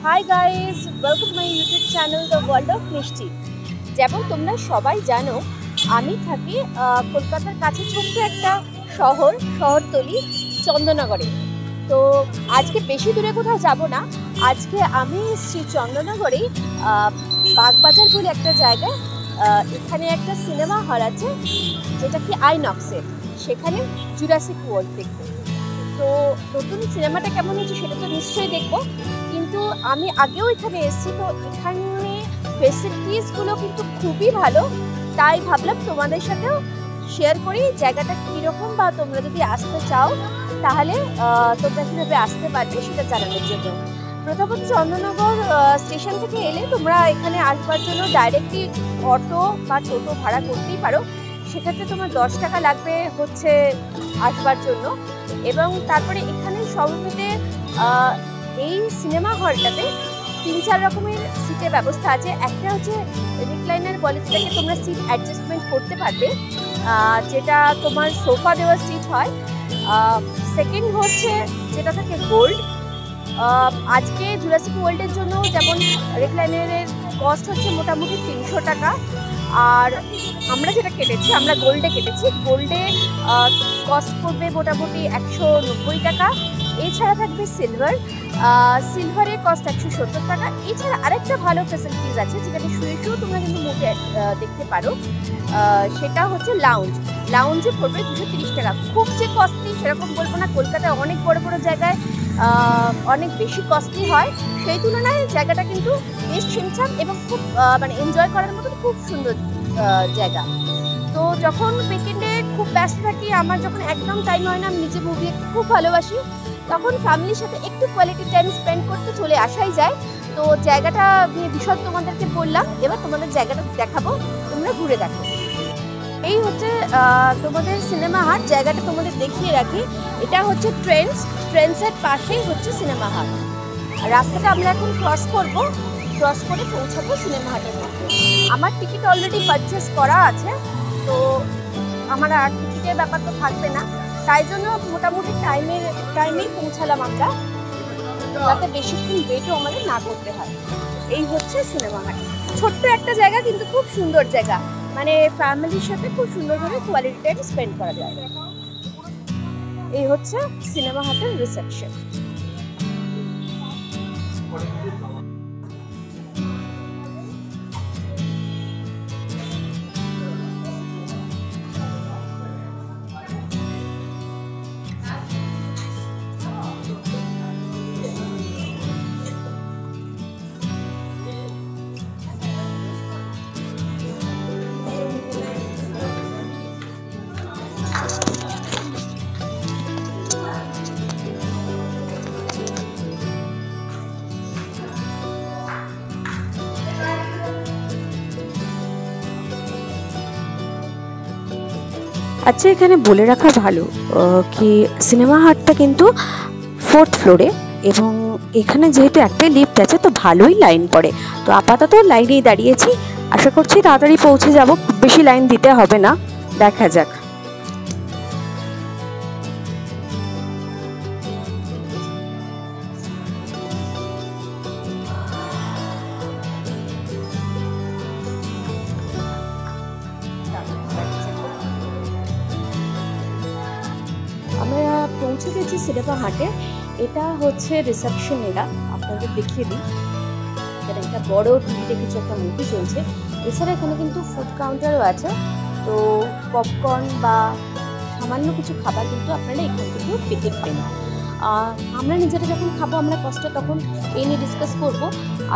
Hi guys, welcome my YouTube channel the world of মিষ্টি। যেমন তোমরা সবাই জানো, আমি থাকি কলকাতার কাছে ছোট্ট একটা শহরতলি চন্দননগরে। তো আজকে বেশি দূরে কোথাও যাব না। আজকে আমি শ্রী চন্দননগরে বাগবাজার বলে একটা জায়গায়, এখানে একটা সিনেমা হল আছে যেটা কি আইনক্সের, সেখানে জুরাসিক ওয়ার্ল্ড দেখবো। তো নতুন সিনেমাটা কেমন হচ্ছে সেটা তো নিশ্চয়ই দেখবো, কিন্তু আমি আগেও এখানে এসেছি, তো এখানে ফেসিলিটিসগুলো কিন্তু খুবই ভালো। তাই ভাবলাম তোমাদের সাথেও শেয়ার করি জায়গাটা কীরকম, বা তোমরা যদি আসতে চাও তাহলে তোমরা কীভাবে আসতে পারবে সেটা জানানোর জন্য। প্রথমত চন্দননগর স্টেশন থেকে এলে তোমরা এখানে আসবার জন্য ডাইরেক্টলি অটো বা টোটো ভাড়া করতেই পারো। সেক্ষেত্রে তোমার 10 টাকা লাগবে হচ্ছে আসবার জন্য। এবং তারপরে এখানে সবমিলে এই সিনেমা হলটাতে 3-4 রকমের সিটের ব্যবস্থা আছে। একটা হচ্ছে রিক্লাইনার বলে, যেটাকে তোমরা সিট অ্যাডজাস্টমেন্ট করতে পারবে, যেটা তোমার সোফা দেওয়ার সিট হয়। সেকেন্ড হচ্ছে যেটা থাকে গোল্ড। আজকে জুরাসিক ওয়ার্ল্ডের জন্য যেমন রিক্লাইনারের কস্ট হচ্ছে মোটামুটি 300 টাকা, আর আমরা যেটা কেটেছি, আমরা গোল্ডে কেটেছি, গোল্ডে কস্ট করবে মোটামুটি 190 টাকা। এছাড়া থাকবে সিলভারের কস্ট 170 টাকা। এছাড়া আরেকটা ভালো ফ্যাসিলিটিস আছে, যেখানে শুয়ে তোমরা কিন্তু মুভি দেখতে পারো, সেটা হচ্ছে লাউঞ্জে পড়বে 230 টাকা। খুব যে কস্টলি সেরকম বলবো না, কলকাতায় অনেক বড় বড় জায়গায় অনেক বেশি কস্টলি হয়, সেই তুলনায় জায়গাটা কিন্তু বেশ ছিমছাম এবং খুব মানে এনজয় করার মতন খুব সুন্দর জায়গা। তো যখন উইকেন্ডে খুব ব্যস্ত থাকি, আমার যখন একদম টাইম হয় না, আমি নিজে মুভি দেখতে খুব ভালোবাসি, তখন ফ্যামিলির সাথে একটু কোয়ালিটি টাইম স্পেন্ড করতে চলে আসাই যায়। তো জায়গাটা নিয়ে বিশদ তোমাদেরকে বললাম, এবার তোমাদের জায়গাটা দেখাবো, তোমরা ঘুরে দেখো। এই হচ্ছে তোমাদের সিনেমা হাট। জায়গাটা তোমাদের দেখিয়ে রাখি, এটা হচ্ছে ট্রেন্ডসের পাশেই হচ্ছে সিনেমা হাট। রাস্তাটা আমরা এখন ক্রস করে পৌঁছাবো সিনেমা হাটের মধ্যে। আমার টিকিট অলরেডি পারচেস করা আছে, তো আমার আর টিকিটের ব্যাপার তো থাকবে না, তাই জন্য মোটামুটি টাইমেই পৌঁছালাম আমরা, যাতে বেশিক্ষণ ওয়েটও আমাদের না করতে হয়। এই হচ্ছে সিনেমা হাট, ছোট্ট একটা জায়গা কিন্তু খুব সুন্দর জায়গা, মানে ফ্যামিলির সাথে খুব সুন্দরভাবে কোয়ালিটি টাইম স্পেন্ড করা যায়। এই হচ্ছে সিনেমা হাটের রিসেপশন। আচ্ছা, এখানে বলে রাখা ভালো কি সিনেমা হাটটা কিন্তু 4th ফ্লোরে, এবং এখানে যেহেতু একটাই লিফট আছে তো ভালোই লাইন পড়ে। তো আপাতত লাইনেই দাঁড়িয়েছি, আশা করছি তাড়াতাড়ি পৌঁছে যাব, খুব বেশি লাইন দিতে হবে না, দেখা যাক। আমরা পৌঁছে গেছি সিনেমা হাটে। এটা হচ্ছে রিসেপশন এরা, আপনাদের দেখিয়ে দিই। এখানে একটা বড় টিভিতে কিছু একটা মুভি চলছে। এছাড়া এখানে কিন্তু ফুড কাউন্টারও আছে, তো পপকর্ন বা সামান্য কিছু খাবার কিন্তু আপনারা এখান থেকেও পেতে পারেন। আমরা নিজেরা যখন খাবো, আমরা কষ্ট তখন এই নিয়ে ডিসকাস করবো।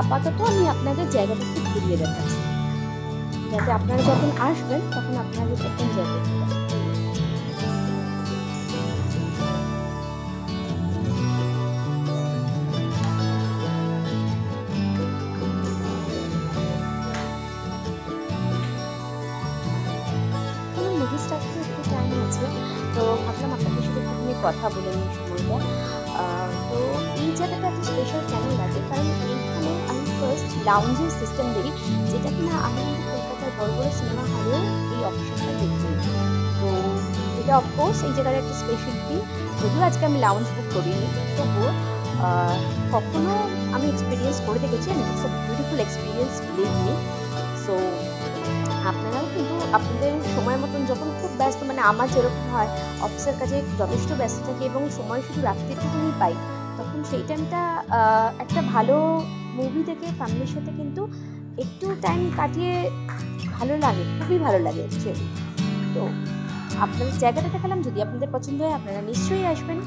আপাতত আমি আপনাদের জায়গাটা একটু ঘুরিয়ে দেখাচ্ছি, যাতে আপনারা যখন আসবেন তখন আপনাদের একদম জায়গা করতে পারেন। মুভি স্টার্ট করতে একটু টাইম আছে, তো ভাবলাম আপনাদের সাথে একটুখানি কথা বলে নিই সময়টা। তো এই জায়গাটা একটা স্পেশাল কেন লাগে, কারণ এইখানে আমি ফার্স্ট লাউঞ্জের সিস্টেম দেখি, যেটা কিনা আমি কলকাতার বড় বড় সিনেমা হলেও এই অপশনটা দেখি। তো এটা অফকোর্স এই জায়গার একটা স্পেশালিটি, যদিও আজকে আমি লাউঞ্জ বুক করিনি, তবুও কখনো আমি এক্সপিরিয়েন্স করে দেখেছি, and it's a beautiful experience, believe me. So আপনারাও কিন্তু আপনাদের সময় মতন, যখন খুব ব্যস্ত, মানে আমার যেরকম হয় অফিসের কাজে যথেষ্ট ব্যস্ত থাকে এবং সময় শুধু রাত্রিটুকুনি পাই, তখন সেই টাইমটা একটা ভালো মুভি দেখে ফ্যামিলির সাথে কিন্তু একটু টাইম কাটিয়ে ভালো লাগে, খুবই ভালো লাগে অ্যাকচুয়ালি। তো আপনাদের জায়গাটা দেখালাম, যদি আপনাদের পছন্দ হয় আপনারা নিশ্চয়ই আসবেন।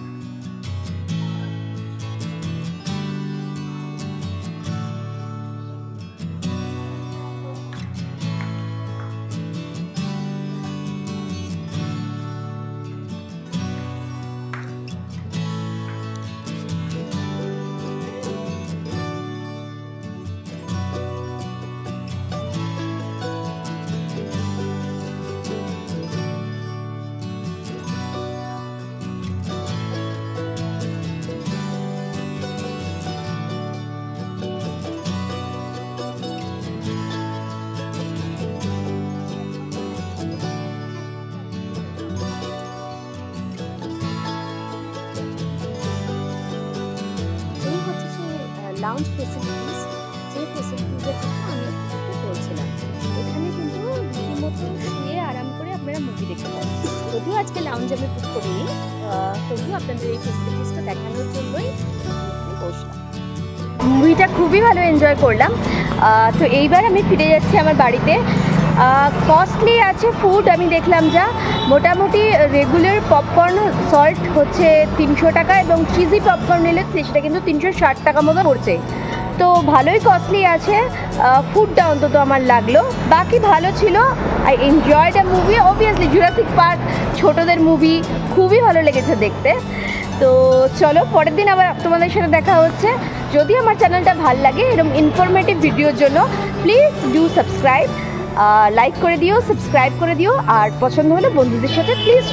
লাউঞ্জ ফেসিলিটিস, যে ফেসিলিটিসের কথা আমি আপনাকে বলছিলাম, এখানে কিন্তু রীতিমতো শুয়ে আরাম করে আপনারা মুভি দেখতে পারেন। যদিও আজকে লাউঞ্জ আমি বুক করিনি, তবুও আপনাদের এই ফেসিলিটিসটা দেখানোর জন্যই এখানে বসলাম। মুভিটা খুবই ভালো এনজয় করলাম। তো এইবার আমি ফিরে যাচ্ছি আমার বাড়িতে। কস্টলি আছে ফুড, আমি দেখলাম যা মোটামুটি রেগুলার পপকর্ন সল্ট হচ্ছে 300 টাকা, এবং চিজি পপকর্ন নিলে সেটা কিন্তু 360 টাকা মতো পড়ছে। তো ভালোই কস্টলি আছে, ফুডটা অন্তত আমার লাগলো, বাকি ভালো ছিল। I enjoy the movie. Obviously Jurassic park ছোটদের মুভি, খুবই ভালো লেগেছে দেখতে। তো চলো পরের দিন আবার তোমাদের সাথে দেখা হচ্ছে। যদি আমার চ্যানেলটা ভালো লাগে এরকম ইনফরমেটিভ ভিডিওর জন্য প্লিজ ডু সাবস্ক্রাইব, লাইক করে দিও, সাবস্ক্রাইব করে দিও, আর পছন্দ হলে বন্ধুদের সাথে প্লিজ